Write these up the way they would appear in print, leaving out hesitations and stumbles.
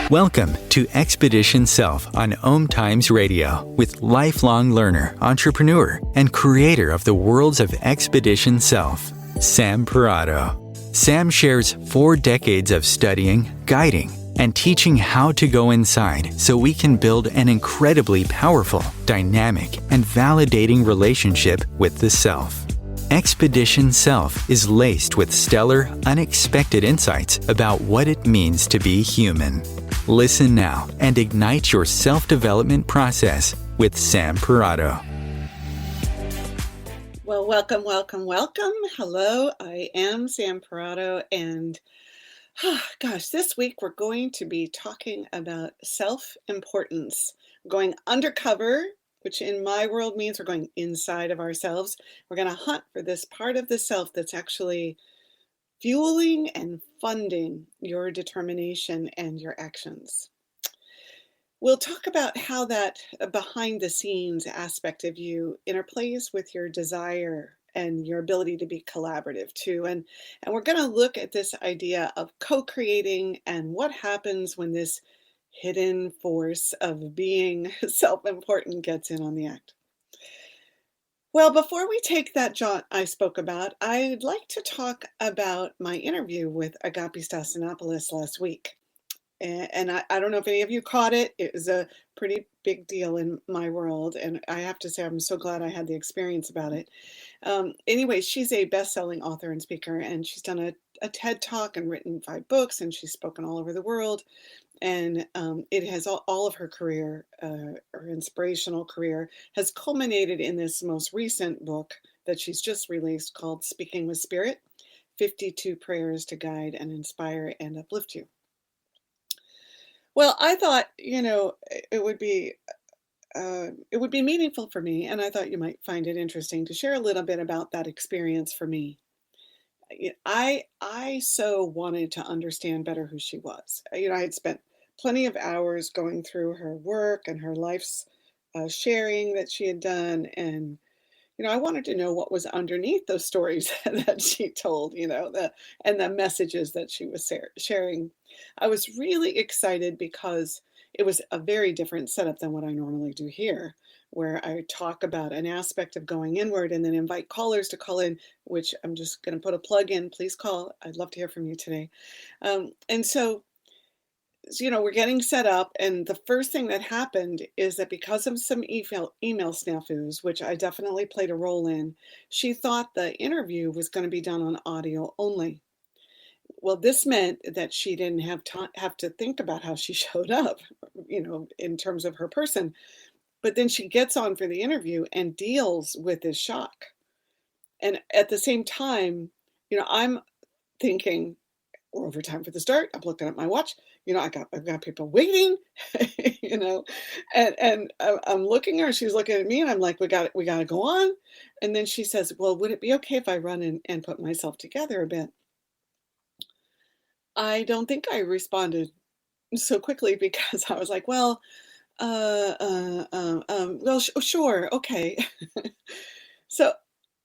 Welcome to Expedition Self on OMTimes Radio with lifelong learner, entrepreneur, and creator of the worlds of Expedition Self, Sam Parrotto. Sam shares 4 decades of studying, guiding, and teaching how to go inside so we can build an incredibly powerful, dynamic, and validating relationship with the self. Expedition Self is laced with stellar, unexpected insights about what it means to be human. Listen now and ignite your self-development process with Sam Parrotto. Well, welcome. Hello, I am Sam Parrotto, and this week we're going to be talking about self-importance, going undercover, which in my world means we're going inside of ourselves. We're going to hunt for this part of the self that's actually fueling and funding your determination and your actions. We'll talk about how that behind the scenes aspect of you interplays with your desire and your ability to be collaborative too. And we're going to look at this idea of co-creating and what happens when this hidden force of being self-important gets in on the act. Well, before we take that jaunt I spoke about, I'd like to talk about my interview with Agape Stassinopoulos last week. And I don't know if any of you caught it. It was a pretty big deal in my world. And I have to say, I'm so glad I had the experience about it. Anyway, she's a best-selling author and speaker, and she's done a TED Talk and written 5 books, and she's spoken all over the world. And it has all of her career, her inspirational career, has culminated in this most recent book that she's just released called Speaking with Spirit, 52 Prayers to Guide and Inspire and Uplift You. Well, I thought, it would be meaningful for me, and I thought you might find it interesting to share a little bit about that experience for me. I so wanted to understand better who she was. I had spent plenty of hours going through her work and her life's sharing that she had done, and I wanted to know what was underneath those stories that she told, and the messages that she was sharing. I was really excited because it was a very different setup than what I normally do here, where I talk about an aspect of going inward and then invite callers to call in, which I'm just going to put a plug in. Please call. I'd love to hear from you today. And so, we're getting set up, and the first thing that happened is that because of some email snafus, which I definitely played a role in, she thought the interview was going to be done on audio only. Well, this meant that she didn't have to think about how she showed up, in terms of her person. But then she gets on for the interview and deals with this shock. And at the same time, I'm thinking, we're over time for the start. I'm looking at my watch. I've got people waiting, and I'm looking at her. She's looking at me, and I'm like, we got to go on. And then she says, well, would it be okay if I run and put myself together a bit? I don't think I responded so quickly because I was like, well, sure, okay. So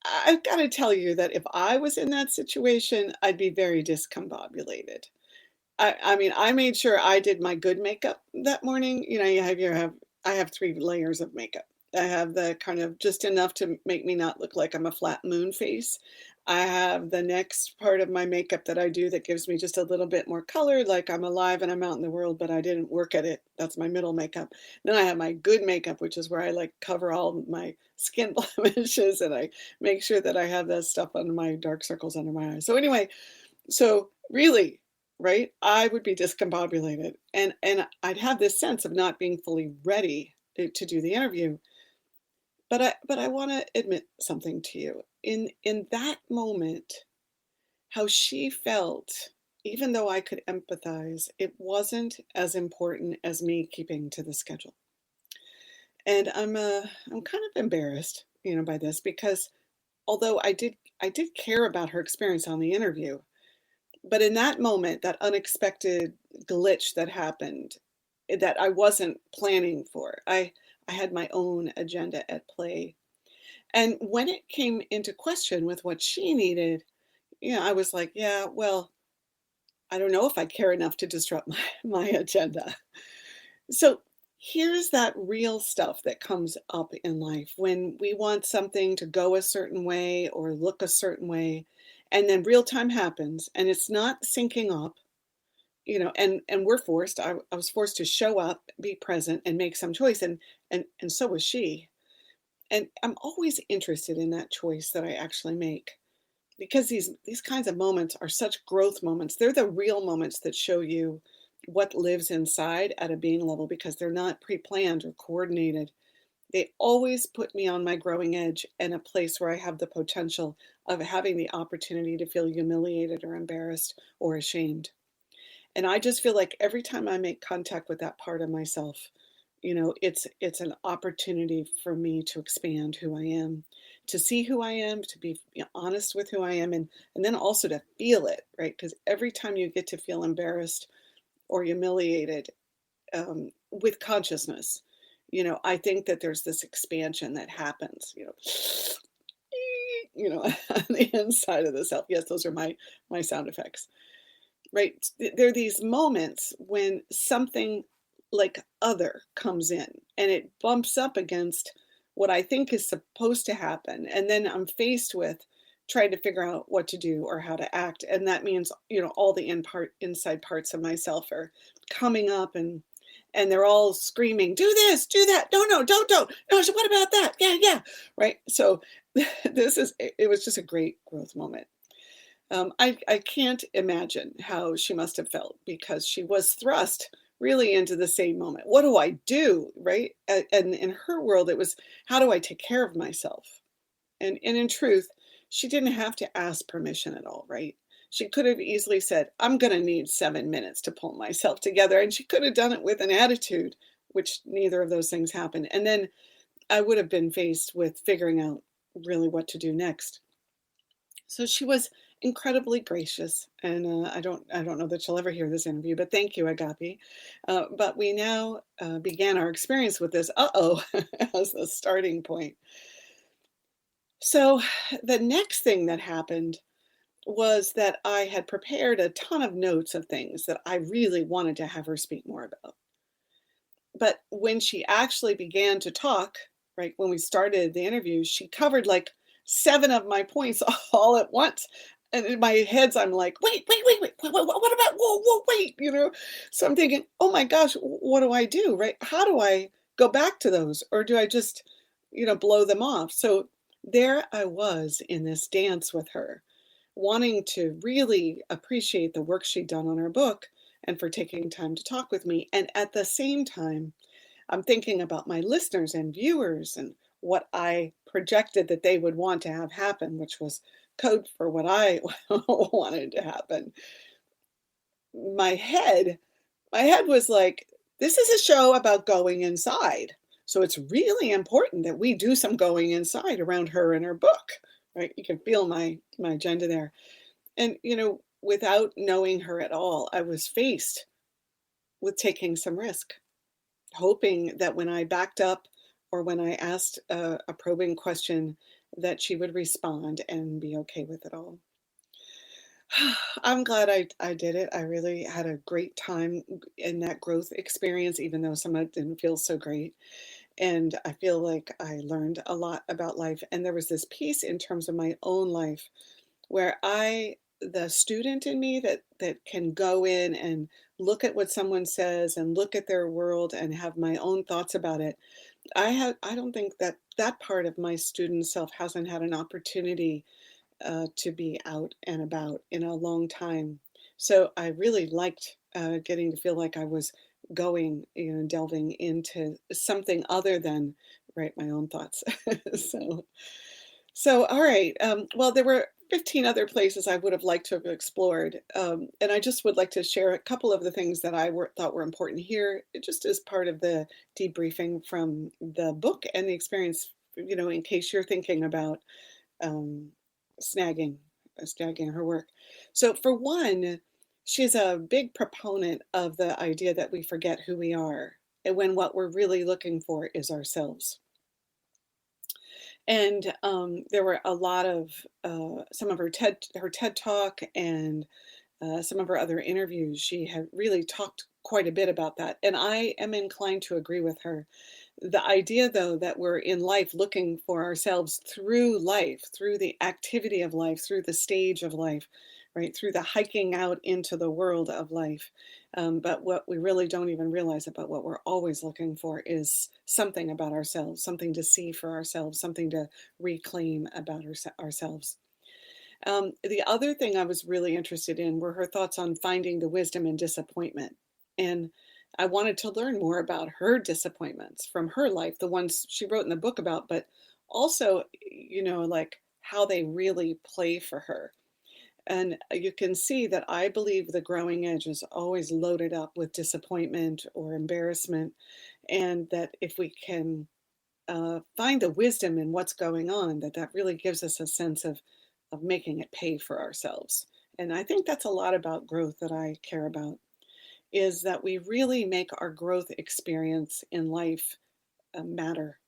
I've got to tell you that if I was in that situation, I'd be very discombobulated. I made sure I did my good makeup that morning. I have 3 layers of makeup. I have the kind of just enough to make me not look like I'm a flat moon face. I have the next part of my makeup that I do that gives me just a little bit more color, like I'm alive and I'm out in the world, but I didn't work at it. That's my middle makeup. Then I have my good makeup, which is where I cover all my skin blemishes, and I make sure that I have that stuff under my dark circles under my eyes. So anyway, so really, right, I would be discombobulated, and I'd have this sense of not being fully ready to do the interview. But I want to admit something to you. In that moment, how she felt, even though I could empathize, it wasn't as important as me keeping to the schedule. And I'm kind of embarrassed, by this, because although I did care about her experience on the interview, but in that moment, that unexpected glitch that happened, that I wasn't planning for, I had my own agenda at play. And when it came into question with what she needed, I was like, yeah, well, I don't know if I care enough to disrupt my agenda. So here's that real stuff that comes up in life when we want something to go a certain way or look a certain way, and then real time happens and it's not syncing up, and we're forced. I was forced to show up, be present, and make some choice, and so was she. And I'm always interested in that choice that I actually make because these kinds of moments are such growth moments. They're the real moments that show you what lives inside at a being level because they're not pre-planned or coordinated. They always put me on my growing edge and a place where I have the potential of having the opportunity to feel humiliated or embarrassed or ashamed. And I just feel like every time I make contact with that part of myself, it's an opportunity for me to expand who I am, to see who I am, to be honest with who I am, and then also to feel it, right? Because every time you get to feel embarrassed or humiliated with consciousness, I think that there's this expansion that happens, on the inside of the self. Yes, those are my sound effects. Right? There are these moments when something like other comes in and it bumps up against what I think is supposed to happen. And then I'm faced with trying to figure out what to do or how to act. And that means, all the inside parts of myself are coming up and they're all screaming, do this, do that. No, no, don't. No, so what about that? Yeah, yeah. Right. So it was just a great growth moment. I can't imagine how she must have felt because she was thrust really into the same moment. What do I do? Right? And in her world, it was, how do I take care of myself? And in truth, she didn't have to ask permission at all, right? She could have easily said, I'm going to need 7 minutes to pull myself together. And she could have done it with an attitude, which neither of those things happened. And then I would have been faced with figuring out really what to do next. So she was incredibly gracious, and I don't know that she'll ever hear this interview, but thank you, Agapi. But we now began our experience with this as the starting point. So the next thing that happened was that I had prepared a ton of notes of things that I really wanted to have her speak more about. But when she actually began to talk, right, when we started the interview, she covered like 7 of my points all at once. And in my heads, I'm like, wait, what about, whoa, wait, So I'm thinking, oh my gosh, what do I do, right? How do I go back to those? Or do I just, blow them off? So there I was in this dance with her, wanting to really appreciate the work she'd done on her book and for taking time to talk with me. And at the same time, I'm thinking about my listeners and viewers and what I projected that they would want to have happen, which was code for what I wanted to happen. My head, my head was like, this is a show about going inside. So it's really important that we do some going inside around her and her book, right? You can feel my agenda there. And, without knowing her at all, I was faced with taking some risk, hoping that when I backed up or when I asked a probing question, that she would respond and be okay with it all. I'm glad I did it. I really had a great time in that growth experience, even though some of it didn't feel so great. And I feel like I learned a lot about life. And there was this piece in terms of my own life where the student in me that can go in and look at what someone says and look at their world and have my own thoughts about it. I don't think that part of my student self hasn't had an opportunity to be out and about in a long time. So I really liked getting to feel like I was going, delving into something other than write my own thoughts. so so, all right. Well, there were 15 other places I would have liked to have explored. And I just would like to share a couple of the things that thought were important here, just as part of the debriefing from the book and the experience, in case you're thinking about um, snagging, snagging her work. So, for one, she's a big proponent of the idea that we forget who we are and when what we're really looking for is ourselves. And there were a lot of some of her TED Talk and some of her other interviews, she had really talked quite a bit about that. And I am inclined to agree with her. The idea, though, that we're in life looking for ourselves through life, through the activity of life, through the stage of life, right, through the hiking out into the world of life. But what we really don't even realize about what we're always looking for is something about ourselves, something to see for ourselves, something to reclaim about ourselves. The other thing I was really interested in were her thoughts on finding the wisdom in disappointment. And I wanted to learn more about her disappointments from her life, the ones she wrote in the book about, but also, like how they really play for her. And you can see that I believe the growing edge is always loaded up with disappointment or embarrassment. And that if we can find the wisdom in what's going on, that really gives us a sense of making it pay for ourselves. And I think that's a lot about growth that I care about, is that we really make our growth experience in life matter.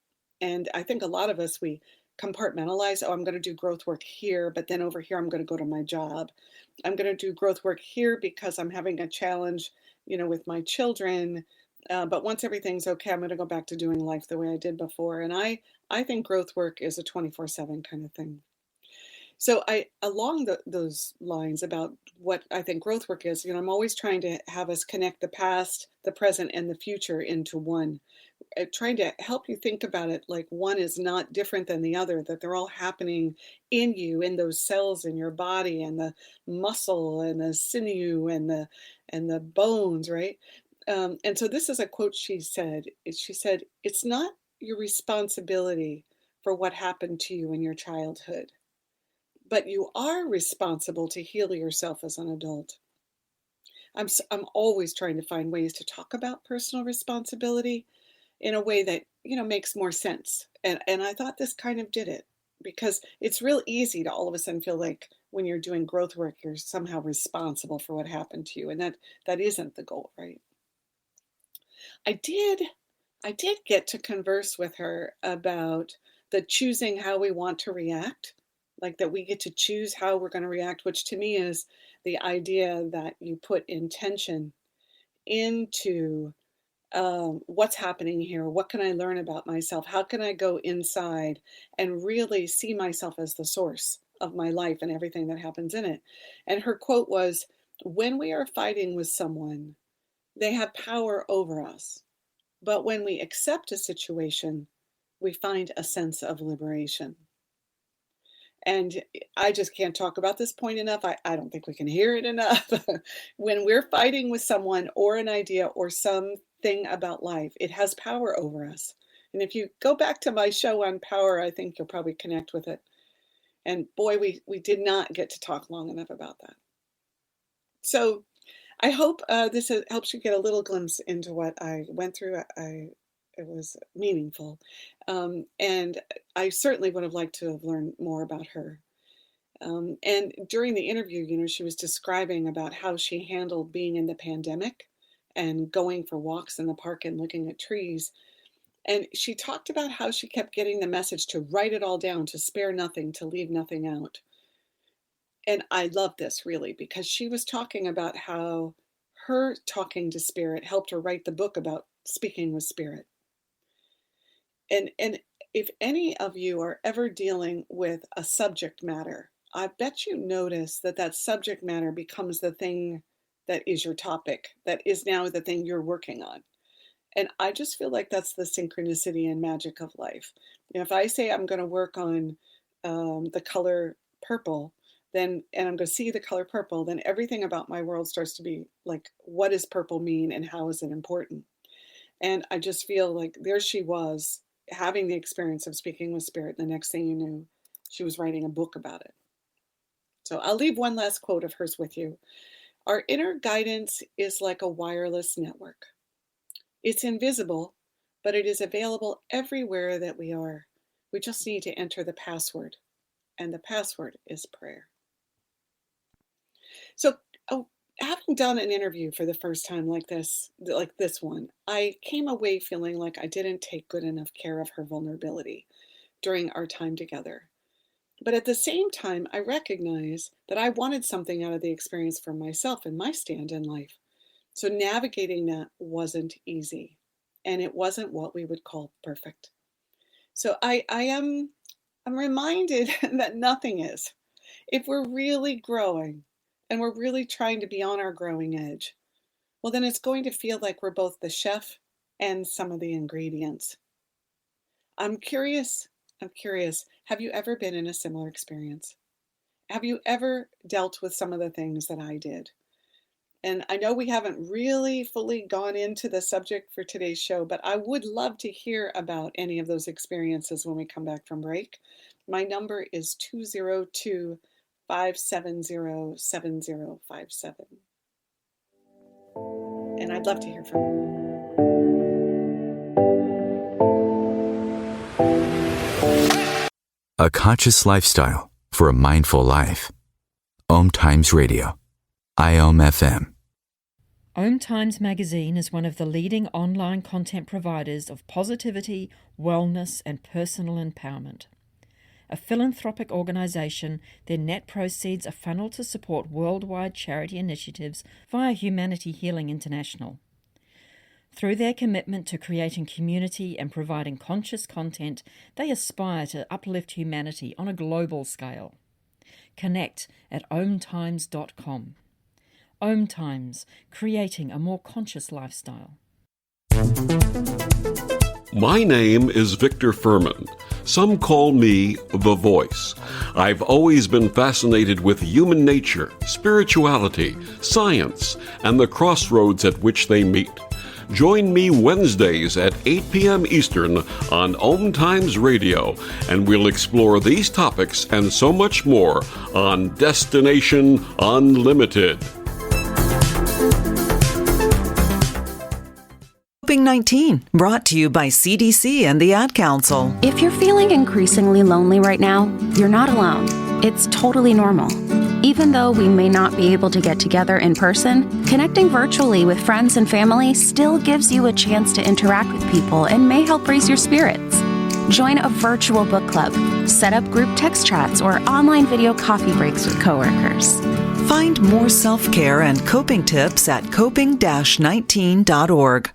And I think a lot of us, we compartmentalize, oh, I'm going to do growth work here, but then over here, I'm going to go to my job. I'm going to do growth work here because I'm having a challenge, with my children. But once everything's okay, I'm going to go back to doing life the way I did before. And I think growth work is a 24/7 kind of thing. So along those lines about what I think growth work is, I'm always trying to have us connect the past, the present, and the future into one. Trying to help you think about it like one is not different than the other, that they're all happening in you, in those cells in your body, and the muscle and the sinew and the bones, right? And so this is a quote she said. She said, "It's not your responsibility for what happened to you in your childhood, but you are responsible to heal yourself as an adult." I'm always trying to find ways to talk about personal responsibility in a way that, makes more sense. And I thought this kind of did it, because it's real easy to all of a sudden feel like when you're doing growth work, you're somehow responsible for what happened to you. And that isn't the goal, right? I did I did get to converse with her about the choosing how we want to react, like that we get to choose how we're going to react, which to me is the idea that you put intention into what's happening here? What can I learn about myself? How can I go inside and really see myself as the source of my life and everything that happens in it? And her quote was, "When we are fighting with someone, they have power over us. But when we accept a situation, we find a sense of liberation." And I just can't talk about this point enough. I don't think we can hear it enough. When we're fighting with someone or an idea or something about life, it has power over us. And if you go back to my show on power, I think you'll probably connect with it. And boy, we did not get to talk long enough about that. So I hope this helps you get a little glimpse into what I went through. It was meaningful. And I certainly would have liked to have learned more about her. And during the interview, she was describing about how she handled being in the pandemic and going for walks in the park and looking at trees. And she talked about how she kept getting the message to write it all down, to spare nothing, to leave nothing out. And I love this really, because she was talking about how her talking to spirit helped her write the book about speaking with spirit. And if any of you are ever dealing with a subject matter, I bet you notice that that subject matter becomes the thing that is your topic, that is now the thing you're working on. And I just feel like that's the synchronicity and magic of life. If I say I'm going to work on the color purple, and I'm going to see the color purple, then everything about my world starts to be like, what does purple mean and how is it important? And I just feel like there she was having the experience of speaking with spirit. The next thing you knew, she was writing a book about it. So I'll leave one last quote of hers with you. "Our inner guidance is like a wireless network. It's invisible, but it is available everywhere that we are. We just need to enter the password, and the password is prayer." So, having done an interview for the first time like this one, I came away feeling like I didn't take good enough care of her vulnerability during our time together. But at the same time, I recognize that I wanted something out of the experience for myself and my stand in life. So navigating that wasn't easy, and it wasn't what we would call perfect. So I'm reminded that nothing is. If we're really growing and we're really trying to be on our growing edge, well, then it's going to feel like we're both the chef and some of the ingredients. I'm curious, I'm curious, have you ever been in a similar experience? Have you ever dealt with some of the things that I did? And I know we haven't really fully gone into the subject for today's show, but I would love to hear about any of those experiences when we come back from break. My number is 202 570 7057. And I'd love to hear from you. A conscious lifestyle for a mindful life. OMTimes Radio. IOM FM. OMTimes magazine is one of the leading online content providers of positivity, wellness, and personal empowerment. A philanthropic organisation, their net proceeds are funneled to support worldwide charity initiatives via Humanity Healing International. Through their commitment to creating community and providing conscious content, they aspire to uplift humanity on a global scale. Connect at omtimes.com. OMTimes, creating a more conscious lifestyle. My name is Victor Furman. Some call me The Voice. I've always been fascinated with human nature, spirituality, science, and the crossroads at which they meet. Join me Wednesdays at 8 p.m. Eastern on OMTimes Radio, and we'll explore these topics and so much more on Destination Unlimited. COVID-19, brought to you by CDC and the Ad Council. If you're feeling increasingly lonely right now, you're not alone. It's totally normal. Even though we may not be able to get together in person, connecting virtually with friends and family still gives you a chance to interact with people and may help raise your spirits. Join a virtual book club, set up group text chats, or online video coffee breaks with coworkers. Find more self-care and coping tips at coping-19.org.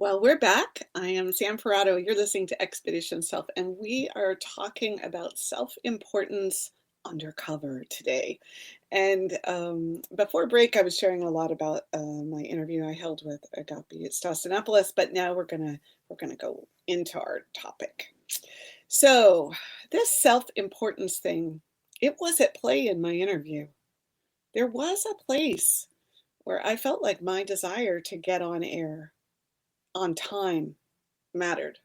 Well, we're back. I am Sam Parrotto. You're listening to Expedition Self, and we are talking about self-importance undercover today. And before break, I was sharing a lot about my interview I held with Agapi Stasinopoulos, but now we're gonna go into our topic. So this self-importance thing, it was at play in my interview. There was a place where I felt like my desire to get on air on time mattered.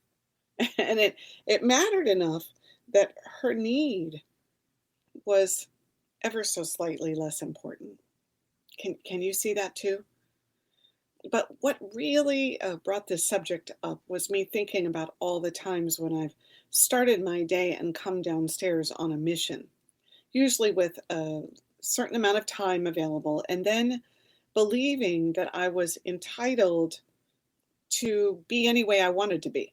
And it mattered enough that her need was ever so slightly less important. Can you see that too? But what really brought this subject up was me thinking about all the times when I've started my day and come downstairs on a mission, usually with a certain amount of time available, and then believing that I was entitled to be any way I wanted to be.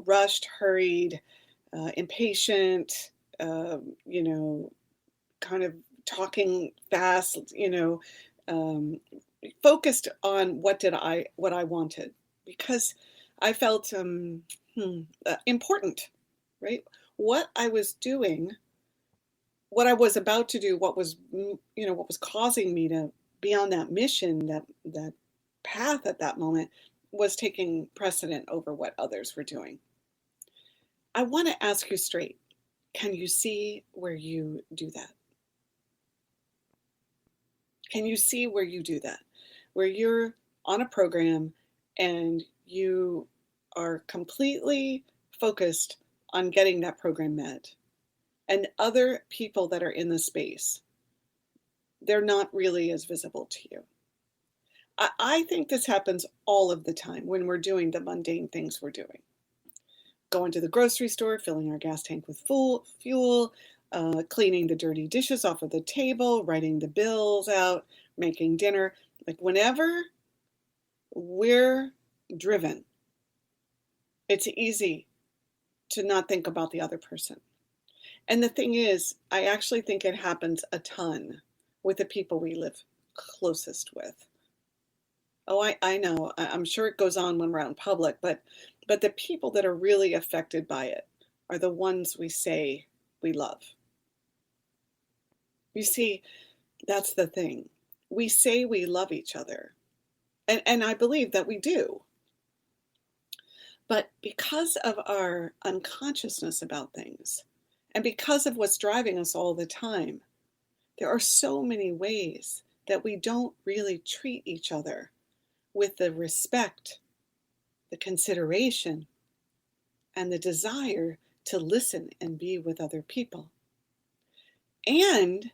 Rushed, hurried, impatient, kind of talking fast, focused on what I wanted, because I felt important, right? What I was doing, what I was about to do, what was causing me to be on that mission, that path at that moment, was taking precedent over what others were doing. I want to ask you straight, can you see where you do that? Can you see where you do that? Where you're on a program and you are completely focused on getting that program met, and other people that are in the space, they're not really as visible to you. I think this happens all of the time when we're doing the mundane things we're doing. Going to the grocery store, filling our gas tank with fuel, cleaning the dirty dishes off of the table, writing the bills out, making dinner. Like whenever we're driven, it's easy to not think about the other person. And the thing is, I actually think it happens a ton with the people we live closest with. Oh, I know. I'm sure it goes on when we're out in public, but the people that are really affected by it are the ones we say we love. You see, that's the thing. We say we love each other, and I believe that we do. But because of our unconsciousness about things, and because of what's driving us all the time, there are so many ways that we don't really treat each other with the respect, the consideration, and the desire to listen and be with other people. And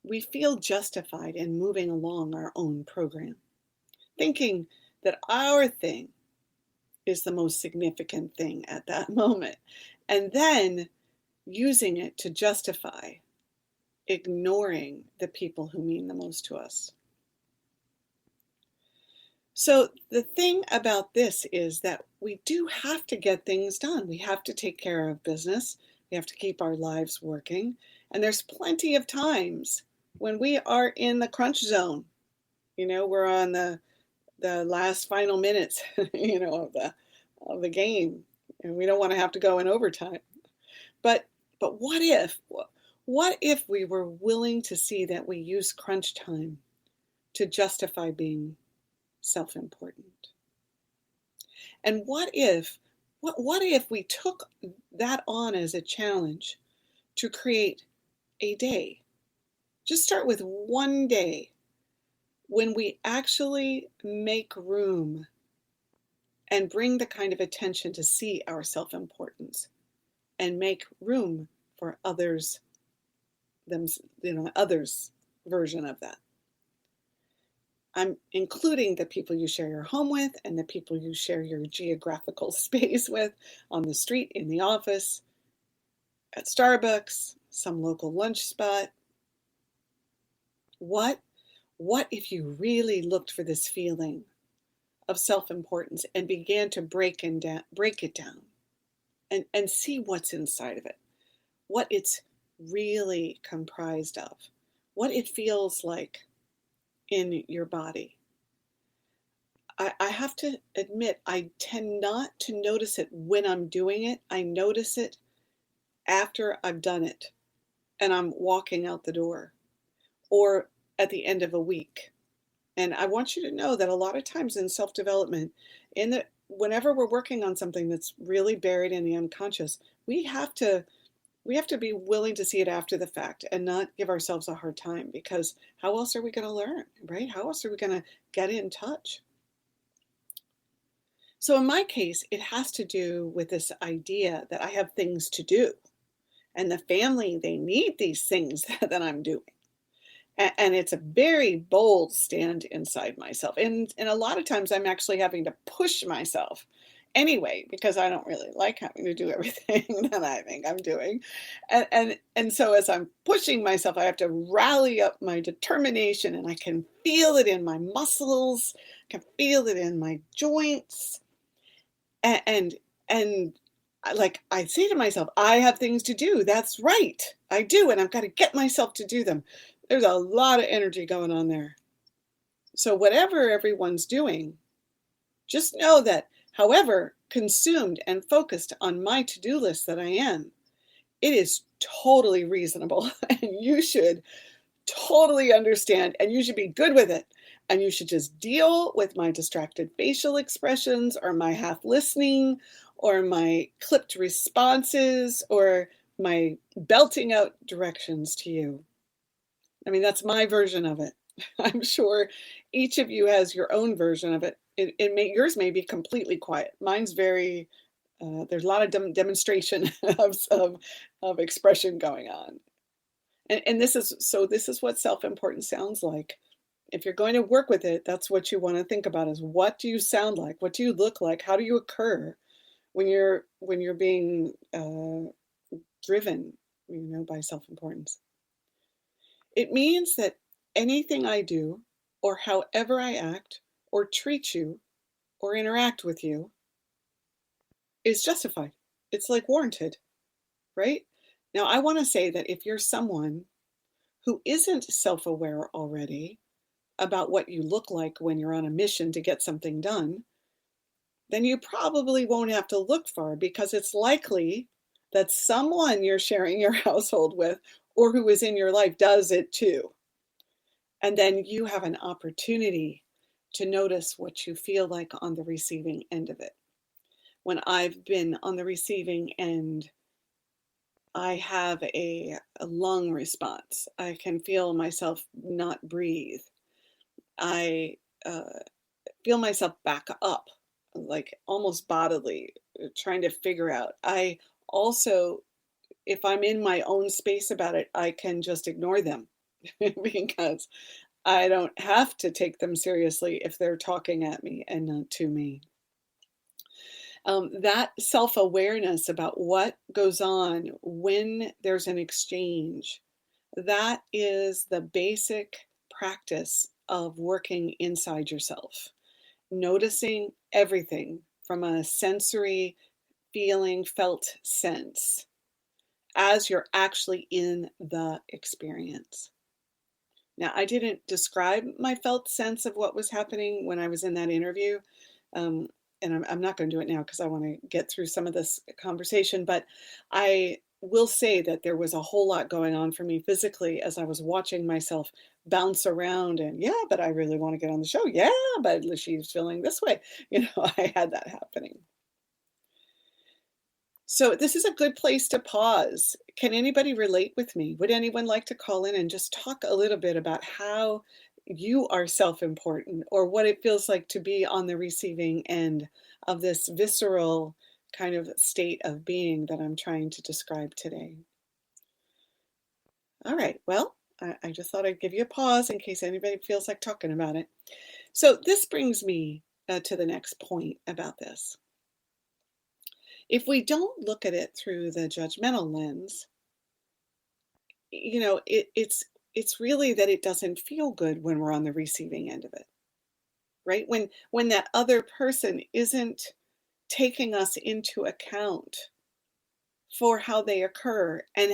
we feel justified in moving along our own program, thinking that our thing is the most significant thing at that moment, and then using it to justify ignoring the people who mean the most to us. So the thing about this is that we do have to get things done. We have to take care of business. We have to keep our lives working. And there's plenty of times when we are in the crunch zone. We're on the last final minutes, of the game, and we don't want to have to go in overtime. But what if we were willing to see that we use crunch time to justify being self-important? And what if we took that on as a challenge to create a day? Just start with one day when we actually make room and bring the kind of attention to see our self-importance and make room for others' version of that. I'm including the people you share your home with and the people you share your geographical space with, on the street, in the office, at Starbucks, some local lunch spot. What if you really looked for this feeling of self-importance and began to break it down and see what's inside of it, what it's really comprised of, what it feels like in your body? I have to admit, I tend not to notice it when I'm doing it. I notice it after I've done it and I'm walking out the door, or at the end of a week. And I want you to know that a lot of times in self-development, whenever we're working on something that's really buried in the unconscious, we have to be willing to see it after the fact and not give ourselves a hard time, because how else are we going to learn, right? How else are we going to get in touch? So in my case, it has to do with this idea that I have things to do, and the family, they need these things that I'm doing. And it's a very bold stand inside myself. And a lot of times I'm actually having to push myself anyway, because I don't really like having to do everything that I think I'm doing. And so as I'm pushing myself, I have to rally up my determination, and I can feel it in my muscles, I can feel it in my joints. And like I say to myself, I have things to do. That's right, I do. And I've got to get myself to do them. There's a lot of energy going on there. So whatever everyone's doing, just know that however consumed and focused on my to-do list that I am, it is totally reasonable, and you should totally understand, and you should be good with it. And you should just deal with my distracted facial expressions, or my half listening, or my clipped responses, or my belting out directions to you. I mean, that's my version of it. I'm sure each of you has your own version of it. Yours may be completely quiet. Mine's very, there's a lot of demonstration of expression going on. And this is what self-importance sounds like. If you're going to work with it, that's what you want to think about, is what do you sound like? What do you look like? How do you occur when you're being driven, by self-importance? It means that anything I do, or however I act, or treat you, or interact with you, is justified. It's like warranted, right? Now, I want to say that if you're someone who isn't self-aware already about what you look like when you're on a mission to get something done, then you probably won't have to look far, because it's likely that someone you're sharing your household with or who is in your life does it too. And then you have an opportunity to notice what you feel like on the receiving end of it. When I've been on the receiving end, I have a lung response. I can feel myself not breathe. I feel myself back up, like almost bodily, trying to figure out. I also, if I'm in my own space about it, I can just ignore them because I don't have to take them seriously if they're talking at me and not to me. That self-awareness about what goes on when there's an exchange, that is the basic practice of working inside yourself, noticing everything from a sensory, feeling, felt sense as you're actually in the experience. Now, I didn't describe my felt sense of what was happening when I was in that interview. And I'm not going to do it now because I want to get through some of this conversation, but I will say that there was a whole lot going on for me physically as I was watching myself bounce around and, yeah, but I really want to get on the show. Yeah, but she's feeling this way. I had that happening. So this is a good place to pause. Can anybody relate with me? Would anyone like to call in and just talk a little bit about how you are self-important, or what it feels like to be on the receiving end of this visceral kind of state of being that I'm trying to describe today? All right, well, I just thought I'd give you a pause in case anybody feels like talking about it. So this brings me to the next point about this. If we don't look at it through the judgmental lens, it's really that it doesn't feel good when we're on the receiving end of it, right? When that other person isn't taking us into account for how they occur, and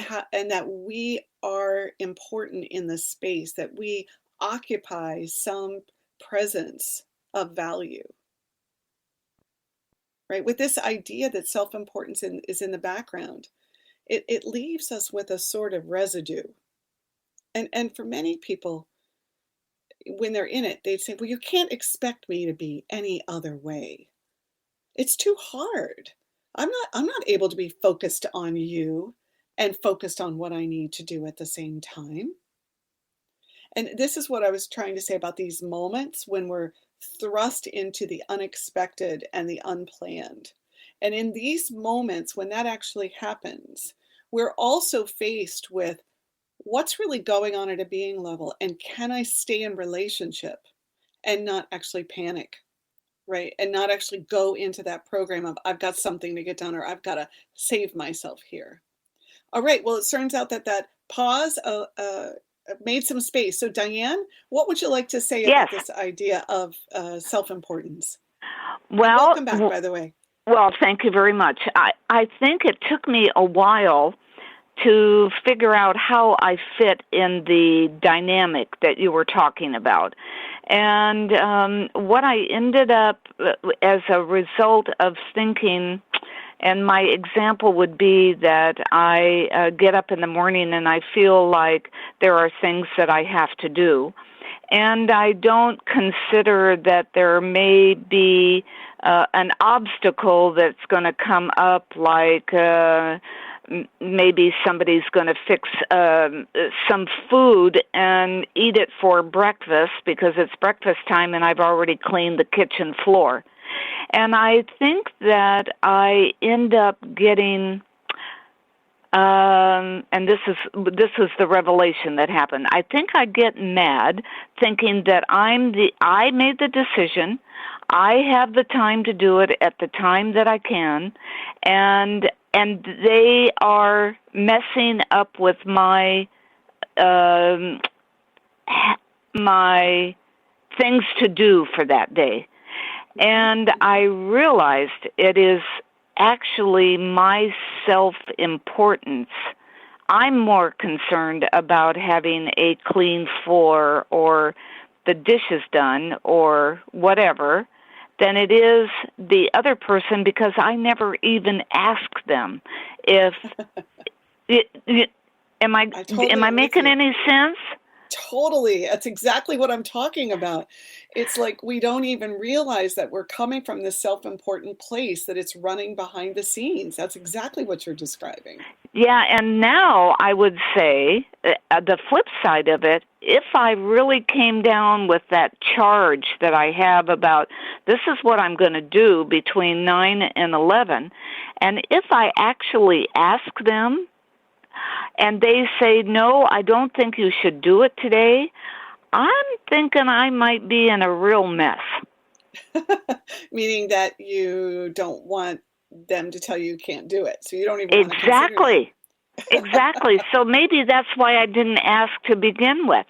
that we are important in the space, that we occupy some presence of value, right? With this idea that self-importance is in the background, it leaves us with a sort of residue. And for many people, when they're in it, they'd say, well, you can't expect me to be any other way. It's too hard. I'm not able to be focused on you and focused on what I need to do at the same time. And this is what I was trying to say about these moments when we're thrust into the unexpected and the unplanned. And in these moments, when that actually happens, we're also faced with what's really going on at a being level, and can I stay in relationship and not actually panic, right? And not actually go into that program of I've got something to get done, or I've got to save myself here. All right, well, it turns out that pause made some space. So Diane, what would you like to say about this idea of self-importance? Well, and welcome back, by the way. Well, thank you very much. I think it took me a while to figure out how I fit in the dynamic that you were talking about. And what I ended up as a result of thinking, and my example would be that I get up in the morning and I feel like there are things that I have to do. And I don't consider that there may be an obstacle that's going to come up, like maybe somebody's going to fix some food and eat it for breakfast because it's breakfast time and I've already cleaned the kitchen floor. And I think that I end up getting, and this is the revelation that happened. I think I get mad thinking that I made the decision. I have the time to do it at the time that I can, and they are messing up with my my things to do for that day. And I realized it is actually my self-importance. I'm more concerned about having a clean floor or the dishes done or whatever than it is the other person, because I never even ask them if am I totally making any sense? Totally. That's exactly what I'm talking about. It's like we don't even realize that we're coming from this self-important place, that it's running behind the scenes. That's exactly what you're describing. Yeah, and now I would say the flip side of it, if I really came down with that charge that I have about this is what I'm going to do between 9 and 11, and if I actually ask them and they say, no, I don't think you should do it today, I'm thinking I might be in a real mess. Meaning that you don't want them to tell you can't do it. So you don't even want to consider Exactly. Exactly. So maybe that's why I didn't ask to begin with.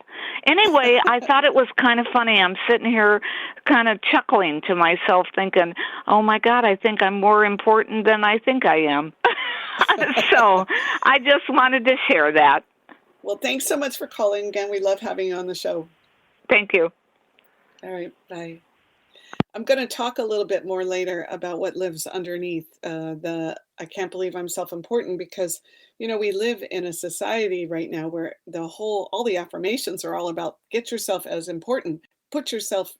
Anyway, I thought it was kind of funny. I'm sitting here kind of chuckling to myself thinking, oh my God, I think I'm more important than I think I am. So I just wanted to share that. Well, thanks so much for calling again. We love having you on the show. Thank you. All right. Bye. I'm going to talk a little bit more later about what lives underneath I can't believe I'm self-important, because, we live in a society right now where all the affirmations are all about get yourself as important, put yourself,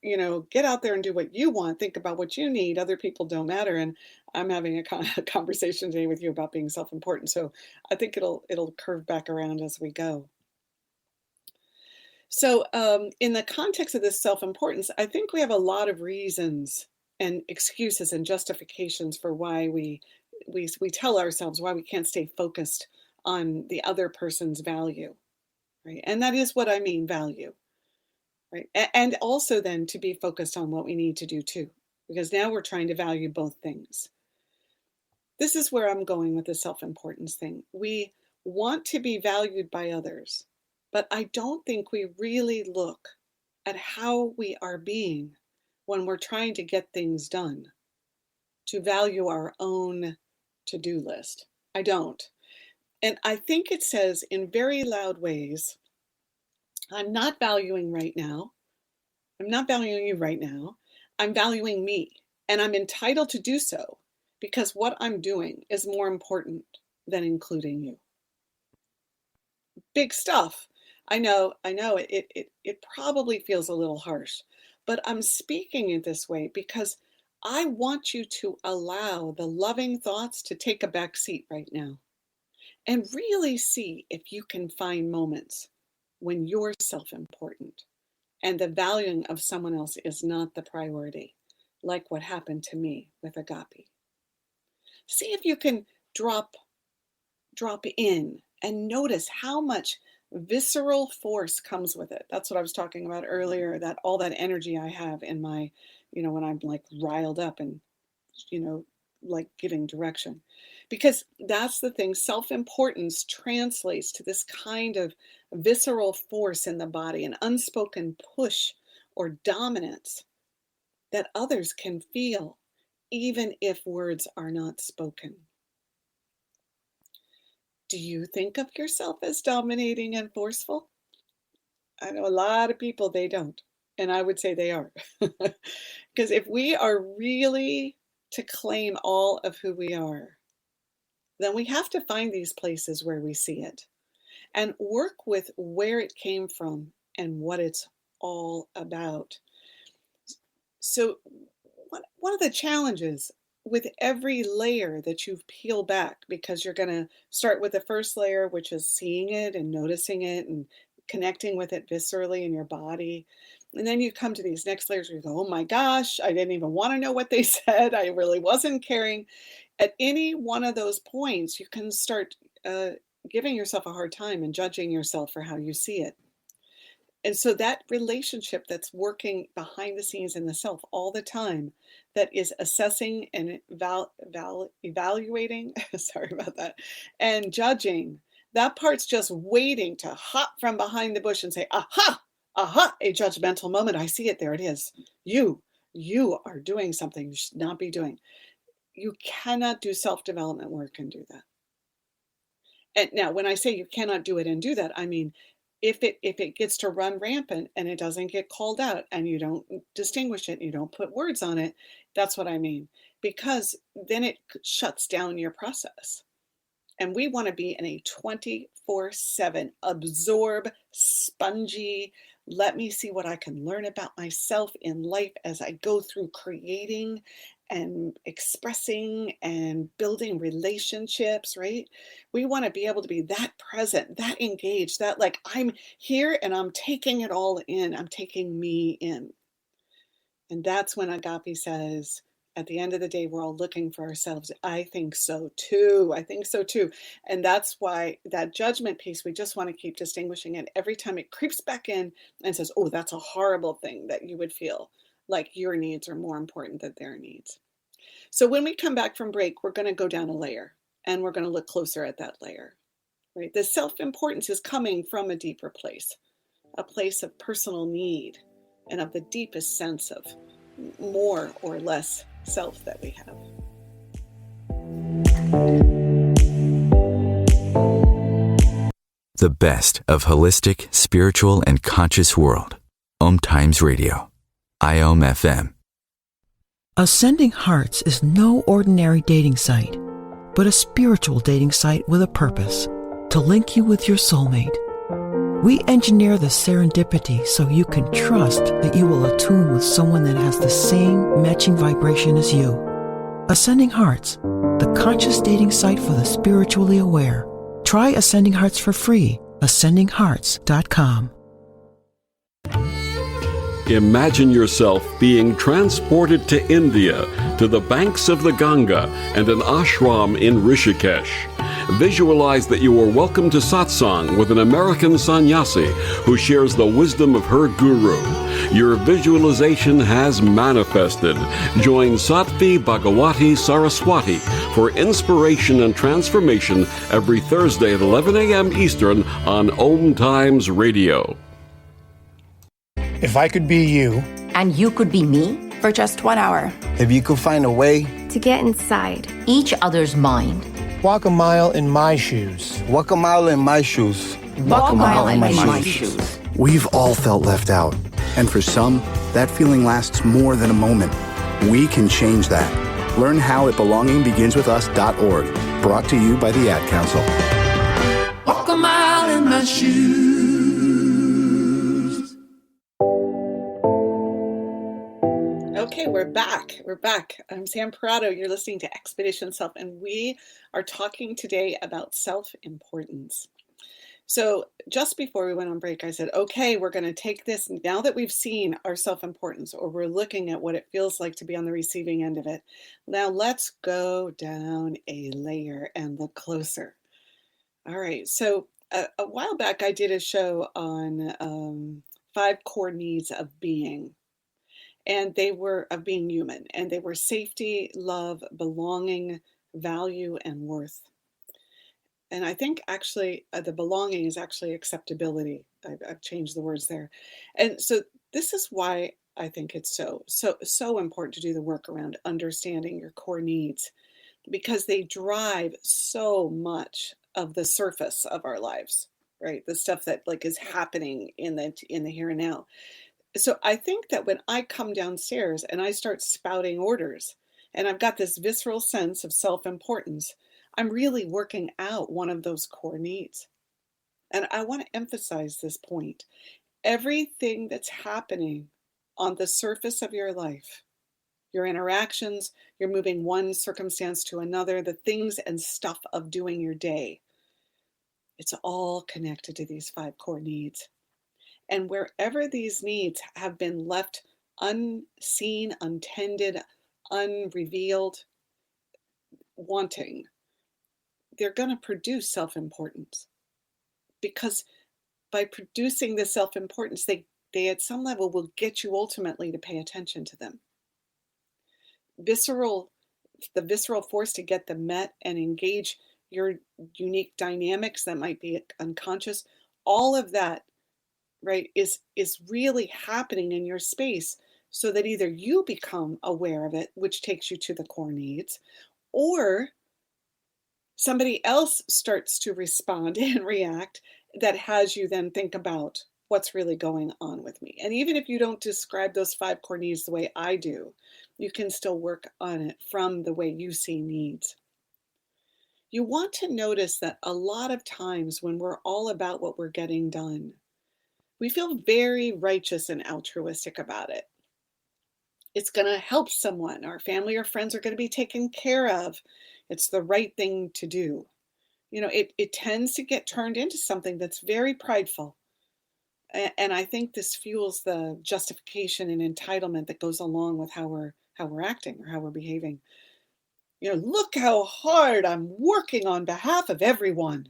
get out there and do what you want, think about what you need. Other people don't matter. And I'm having a conversation today with you about being self-important. So I think it'll curve back around as we go. So in the context of this self-importance, I think we have a lot of reasons and excuses and justifications for why we tell ourselves why we can't stay focused on the other person's value, right? And that is what I mean, value, right? And also then to be focused on what we need to do too, because now we're trying to value both things. This is where I'm going with the self-importance thing. We want to be valued by others, but I don't think we really look at how we are being when we're trying to get things done, to value our own to-do list. I don't. And I think it says in very loud ways, I'm not valuing right now. I'm not valuing you right now. I'm valuing me, and I'm entitled to do so because what I'm doing is more important than including you. Big stuff. I know it probably feels a little harsh, but I'm speaking it this way because I want you to allow the loving thoughts to take a back seat right now and really see if you can find moments when you're self-important and the valuing of someone else is not the priority, like what happened to me with Agape. See if you can drop in and notice how much visceral force comes with it. That's what I was talking about earlier, that all that energy I have in my, when I'm like riled up and, like giving direction. Because that's the thing, self-importance translates to this kind of visceral force in the body, an unspoken push or dominance that others can feel, even if words are not spoken. Do you think of yourself as dominating and forceful? I know a lot of people, they don't. And I would say they are. Because if we are really to claim all of who we are, then we have to find these places where we see it and work with where it came from and what it's all about. So one of the challenges with every layer that you peel back, because you're going to start with the first layer, which is seeing it and noticing it and connecting with it viscerally in your body. And then you come to these next layers where you go, oh my gosh, I didn't even want to know what they said. I really wasn't caring. At any one of those points, you can start giving yourself a hard time and judging yourself for how you see it. And so that relationship that's working behind the scenes in the self all the time, that is assessing and evaluating, sorry about that, and judging, that part's just waiting to hop from behind the bush and say, aha, a judgmental moment. I see it. There it is. You are doing something you should not be doing. you cannot do self-development work and do that. And now, when I say you cannot do it and do that, I mean, if it gets to run rampant and it doesn't get called out and you don't distinguish it, and you don't put words on it, that's what I mean. Because then it shuts down your process. And we want to be in a 24/7 absorb, spongy, let me see what I can learn about myself in life as I go through creating and expressing and building relationships, right? We want to be able to be that present, that engaged, that like I'm here and I'm taking it all in. I'm taking me in. And that's when Agape says, at the end of the day, we're all looking for ourselves. I think so too. I think so too. And that's why that judgment piece, we just want to keep distinguishing it. Every time it creeps back in and says, oh, that's a horrible thing that you would feel like your needs are more important than their needs. So when we come back from break, we're going to go down a layer and we're going to look closer at that layer, right? The self-importance is coming from a deeper place, a place of personal need and of the deepest sense of more or less self that we have. The best of holistic, spiritual, and conscious world. OMTimes Radio. IOM FM. Ascending Hearts is no ordinary dating site, but a spiritual dating site with a purpose, to link you with your soulmate. We engineer the serendipity so you can trust that you will attune with someone that has the same matching vibration as you. Ascending Hearts, the conscious dating site for the spiritually aware. Try Ascending Hearts for free. ascendinghearts.com. Imagine yourself being transported to India, to the banks of the Ganga and an ashram in Rishikesh. Visualize that you are welcome to satsang with an American sannyasi who shares the wisdom of her guru. Your visualization has manifested. Join Sattvi Bhagawati Saraswati for inspiration and transformation every Thursday at 11 a.m. Eastern on OMTimes Radio. If I could be you, and you could be me, for just 1 hour, if you could find a way to get inside each other's mind, walk a mile in my shoes. Walk a mile in my shoes. Walk a mile in my shoes. We've all felt left out. And for some, that feeling lasts more than a moment. We can change that. Learn how at belongingbeginswithus.org. Brought to you by the Ad Council. Walk a mile in my shoes. Okay, we're back. We're back. I'm Sam Parrotto. You're listening to Expedition Self, and we are talking today about self-importance. So just before we went on break, I said, okay, we're going to take this now that we've seen our self-importance, or we're looking at what it feels like to be on the receiving end of it. Now let's go down a layer and look closer. All right. So a while back, I did a show on 5 core needs of being. And they were of being human, and they were safety, love, belonging, value, and worth. And I think actually the belonging is actually acceptability. I've changed the words there. And so this is why I think it's so important to do the work around understanding your core needs, because they drive so much of the surface of our lives, right? The stuff that like is happening in the here and now. So I think that when I come downstairs and I start spouting orders and I've got this visceral sense of self-importance, I'm really working out one of those core needs. And I want to emphasize this point. Everything that's happening on the surface of your life, your interactions, you're moving one circumstance to another, the things and stuff of doing your day, it's all connected to these 5 core needs. And wherever these needs have been left unseen, untended, unrevealed, wanting, they're going to produce self-importance. Because by producing this self-importance, they at some level will get you ultimately to pay attention to them. The visceral force to get them met and engage your unique dynamics that might be unconscious, all of that, right, is really happening in your space, so that either you become aware of it, which takes you to the core needs, Or somebody else starts to respond and react that has you then think about what's really going on with me. And even if you don't describe those 5 core needs the way I do, you can still work on it from the way you see needs. You want to notice that a lot of times when we're all about what we're getting done, we feel very righteous and altruistic about it. It's going to help someone. Our family or friends are going to be taken care of. It's the right thing to do. It tends to get turned into something that's very prideful. And I think this fuels the justification and entitlement that goes along with how we're acting or how we're behaving. Look how hard I'm working on behalf of everyone.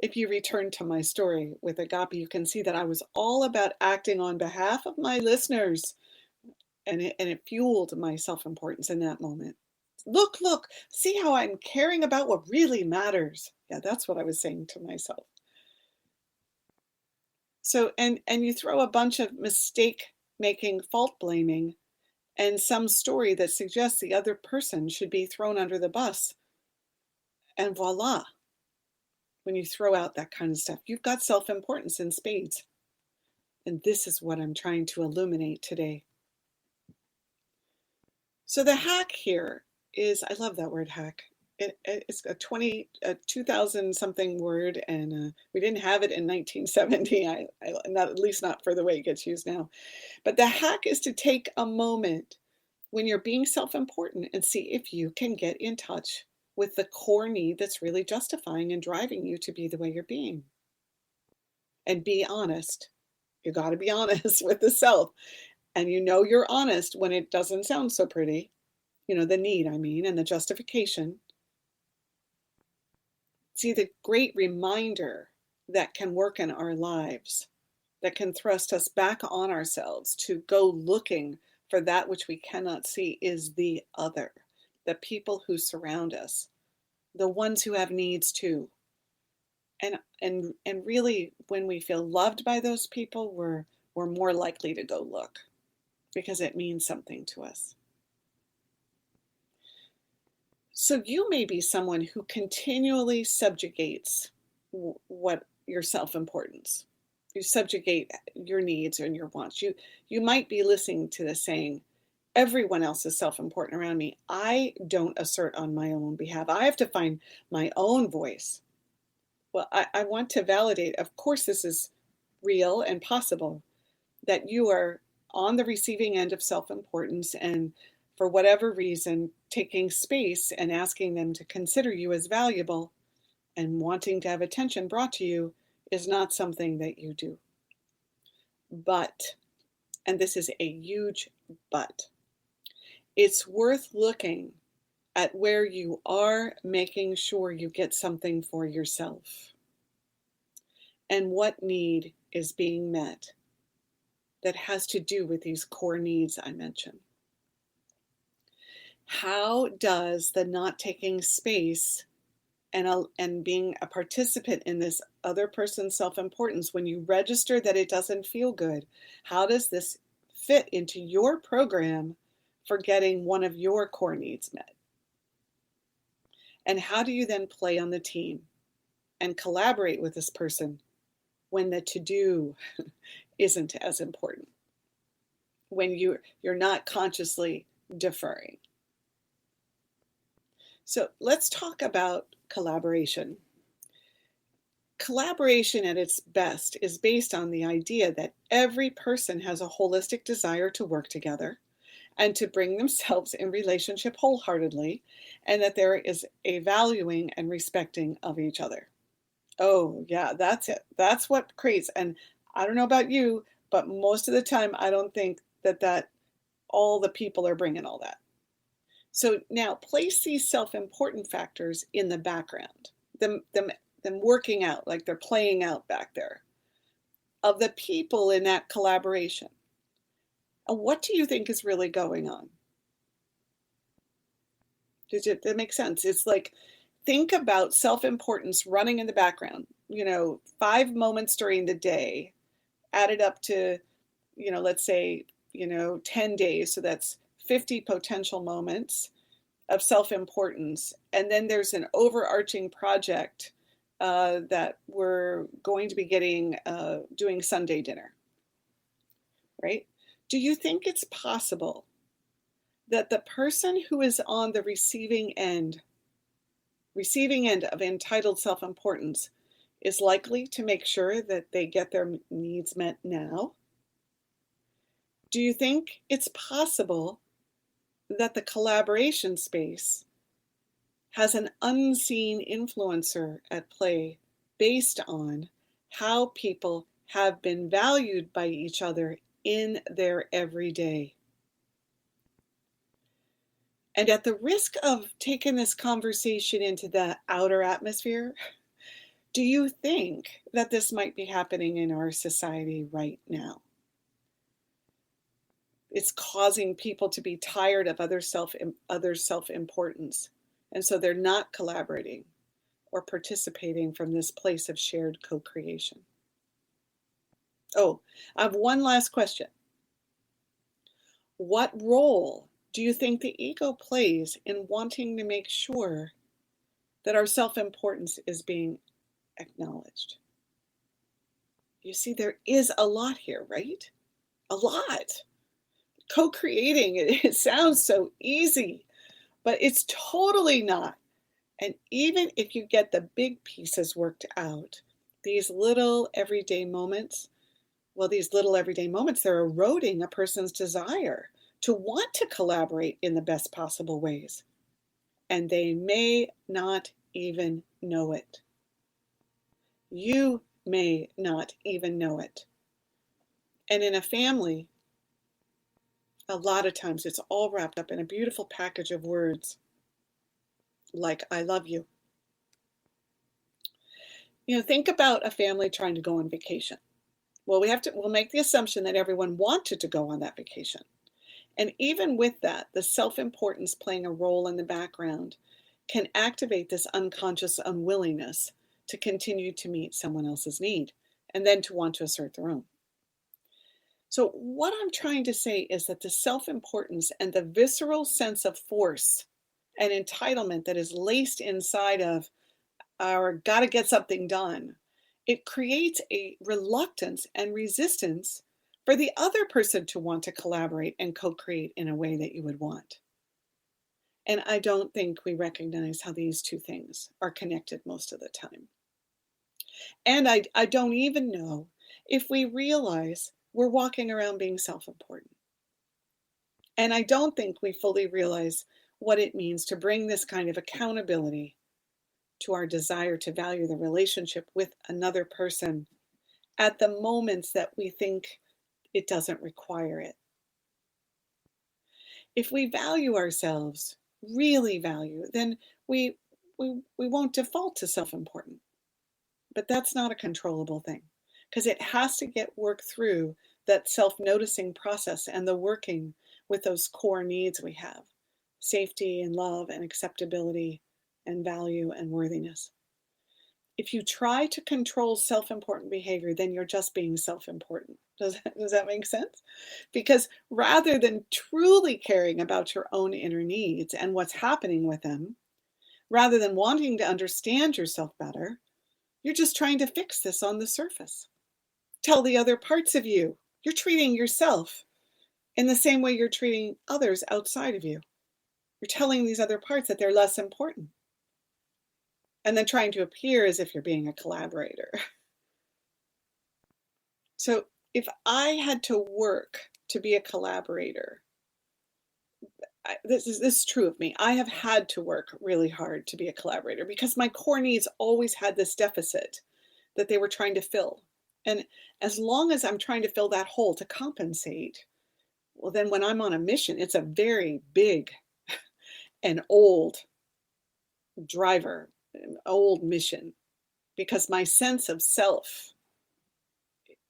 If you return to my story with Agape, you can see that I was all about acting on behalf of my listeners, and it fueled my self-importance in that moment. Look, see how I'm caring about what really matters. Yeah, that's what I was saying to myself. So, and you throw a bunch of mistake-making, fault-blaming, and some story that suggests the other person should be thrown under the bus. And voila. When you throw out that kind of stuff, you've got self-importance in spades. And this is what I'm trying to illuminate today. So the hack here is, I love that word hack. It's a 2000 something word, and we didn't have it in 1970, not, at least not for the way it gets used now. But the hack is to take a moment when you're being self-important and see if you can get in touch with the core need that's really justifying and driving you to be the way you're being. And be honest. You got to be honest with the self. And you're honest when it doesn't sound so pretty. The need, and the justification. See, the great reminder that can work in our lives, that can thrust us back on ourselves to go looking for that which we cannot see, is the other. The people who surround us, the ones who have needs too. And really, when we feel loved by those people, we're more likely to go look because it means something to us. So you may be someone who continually subjugates what your self-importance. You subjugate your needs and your wants. You might be listening to this saying, everyone else is self-important around me. I don't assert on my own behalf. I have to find my own voice. Well, I want to validate, of course, this is real and possible, that you are on the receiving end of self-importance, and for whatever reason, taking space and asking them to consider you as valuable and wanting to have attention brought to you is not something that you do. But, and this is a huge but, it's worth looking at where you are making sure you get something for yourself and what need is being met that has to do with these core needs I mentioned. How does the not taking space and being a participant in this other person's self-importance, when you register that it doesn't feel good, how does this fit into your program for getting one of your core needs met? And how do you then play on the team and collaborate with this person when the to-do isn't as important, when you're not consciously deferring? So let's talk about collaboration. Collaboration at its best is based on the idea that every person has a holistic desire to work together and to bring themselves in relationship wholeheartedly, and that there is a valuing and respecting of each other. Oh yeah, that's it. That's what creates, and I don't know about you, but most of the time I don't think that all the people are bringing all that. So now place these self-important factors in the background, them working out like they're playing out back there, of the people in that collaboration. And what do you think is really going on? Does that make sense? It's like, think about self-importance running in the background, 5 moments during the day, added up to, let's say, 10 days. So that's 50 potential moments of self-importance, and then there's an overarching project that we're going to be doing Sunday dinner, right? Do you think it's possible that the person who is on the receiving end of entitled self-importance is likely to make sure that they get their needs met now? Do you think it's possible that the collaboration space has an unseen influencer at play based on how people have been valued by each other in their everyday? And at the risk of taking this conversation into the outer atmosphere, do you think that this might be happening in our society right now? It's causing people to be tired of other self-importance. And so they're not collaborating or participating from this place of shared co-creation. Oh, I have one last question. What role do you think the ego plays in wanting to make sure that our self-importance is being acknowledged? You see, there is a lot here, right? A lot. Co-creating, it sounds so easy, but it's totally not. And even if you get the big pieces worked out, these little everyday moments, they're eroding a person's desire to want to collaborate in the best possible ways. And they may not even know it. You may not even know it. And in a family, a lot of times it's all wrapped up in a beautiful package of words like, I love you. Think about a family trying to go on vacation. Well, we'll make the assumption that everyone wanted to go on that vacation. And even with that, the self-importance playing a role in the background can activate this unconscious unwillingness to continue to meet someone else's need and then to want to assert their own. So what I'm trying to say is that the self-importance and the visceral sense of force and entitlement that is laced inside of our gotta get something done, it creates a reluctance and resistance for the other person to want to collaborate and co-create in a way that you would want. And I don't think we recognize how these two things are connected most of the time. And I don't even know if we realize we're walking around being self-important. And I don't think we fully realize what it means to bring this kind of accountability to our desire to value the relationship with another person at the moments that we think it doesn't require it. If we value ourselves, really value, then we won't default to self-important. But that's not a controllable thing, because it has to get worked through that self-noticing process and the working with those core needs we have: safety and love and acceptability and value and worthiness. If you try to control self-important behavior, then you're just being self-important. Does that make sense? Because rather than truly caring about your own inner needs and what's happening with them, rather than wanting to understand yourself better, you're just trying to fix this on the surface. Tell the other parts of you you're treating yourself in the same way you're treating others outside of you. You're telling these other parts that they're less important, and then trying to appear as if you're being a collaborator. So if I had to work to be a collaborator, this is true of me. I have had to work really hard to be a collaborator because my core needs always had this deficit that they were trying to fill. And as long as I'm trying to fill that hole to compensate, well, then when I'm on a mission, it's a very big and old driver, an old mission, because my sense of self,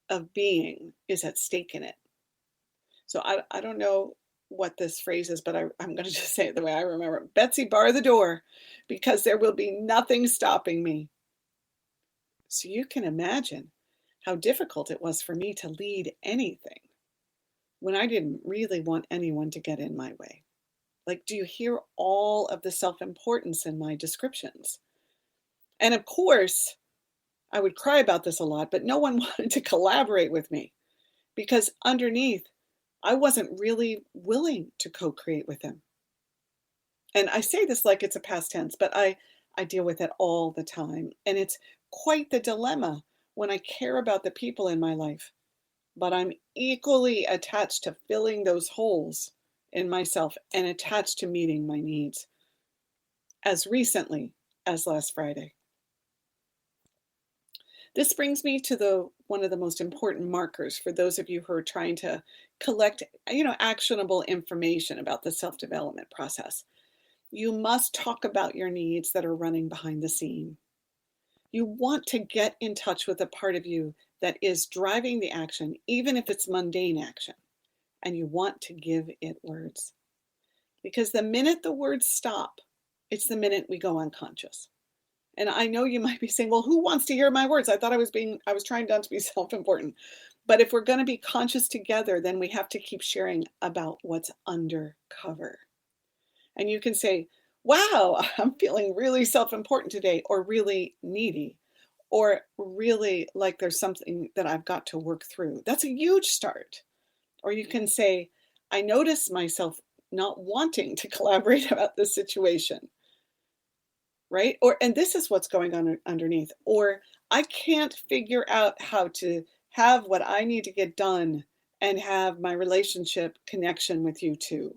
of being, is at stake in it. So I don't know what this phrase is, but I'm going to just say it the way I remember it. Betsy, bar the door, because there will be nothing stopping me. So you can imagine how difficult it was for me to lead anything when I didn't really want anyone to get in my way? Like, do you hear all of the self-importance in my descriptions? And of course, I would cry about this a lot, but no one wanted to collaborate with me because underneath, I wasn't really willing to co-create with them. And I say this like it's a past tense, but I deal with it all the time. And it's quite the dilemma when I care about the people in my life, but I'm equally attached to filling those holes in myself and attached to meeting my needs as recently as last Friday. This brings me to one of the most important markers for those of you who are trying to collect, actionable information about the self-development process. You must talk about your needs that are running behind the scene. You want to get in touch with the part of you that is driving the action, even if it's mundane action, and you want to give it words. Because the minute the words stop, it's the minute we go unconscious. And I know you might be saying, well, who wants to hear my words? I thought I was trying not to be self-important. But if we're going to be conscious together, then we have to keep sharing about what's undercover. And you can say, wow, I'm feeling really self-important today, or really needy, or really like there's something that I've got to work through. That's a huge start. Or you can say, I notice myself not wanting to collaborate about this situation, right? And this is what's going on underneath. Or I can't figure out how to have what I need to get done and have my relationship connection with you too.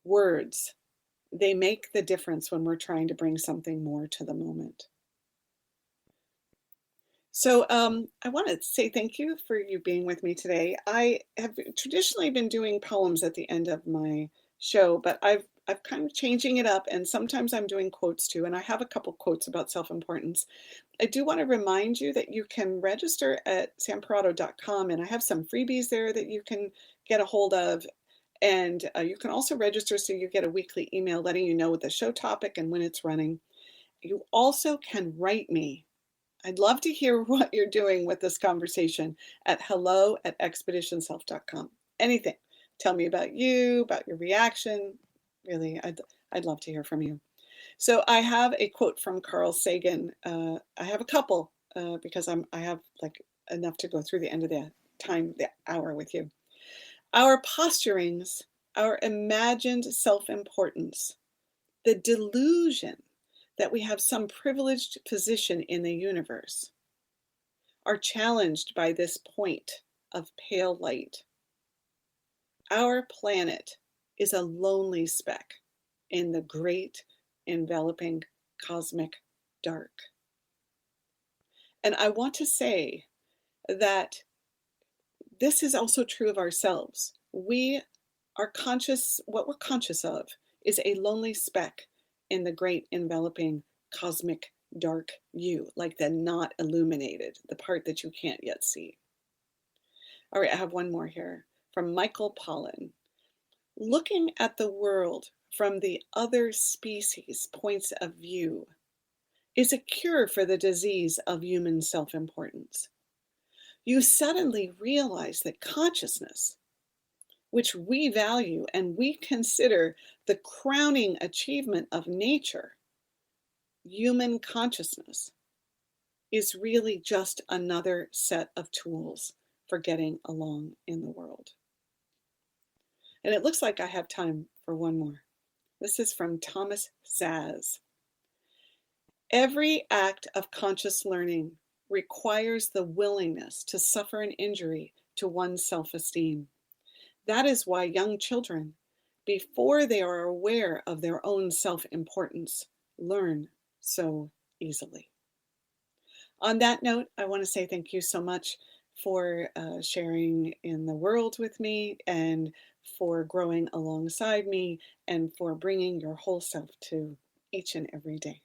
Words, they make the difference when we're trying to bring something more to the moment. So I want to say thank you for you being with me today. I have traditionally been doing poems at the end of my show, but I've kind of changing it up, and sometimes I'm doing quotes too, and I have a couple quotes about self-importance. I do want to remind you that you can register at samparrotto.com, and I have some freebies there that you can get a hold of. And you can also register so you get a weekly email letting you know the show topic and when it's running. You also can write me. I'd love to hear what you're doing with this conversation at hello@expeditionself.com. Anything. Tell me about you, about your reaction. Really, I'd love to hear from you. So I have a quote from Carl Sagan. I have a couple because I have like enough to go through the end of the hour with you. Our posturings, our imagined self-importance, the delusion that we have some privileged position in the universe, are challenged by this point of pale light. Our planet is a lonely speck in the great enveloping cosmic dark. And I want to say that this is also true of ourselves. We are conscious, what we're conscious of is a lonely speck in the great enveloping cosmic dark you, like the not illuminated, the part that you can't yet see. All right, I have one more here from Michael Pollan. Looking at the world from the other species' points of view is a cure for the disease of human self-importance. You suddenly realize that consciousness, which we value and we consider the crowning achievement of nature, human consciousness, is really just another set of tools for getting along in the world. And it looks like I have time for one more. This is from Thomas Zaz. Every act of conscious learning requires the willingness to suffer an injury to one's self-esteem. That is why young children, before they are aware of their own self-importance, learn so easily. On that note, I want to say thank you so much for sharing in the world with me, and for growing alongside me, and for bringing your whole self to each and every day.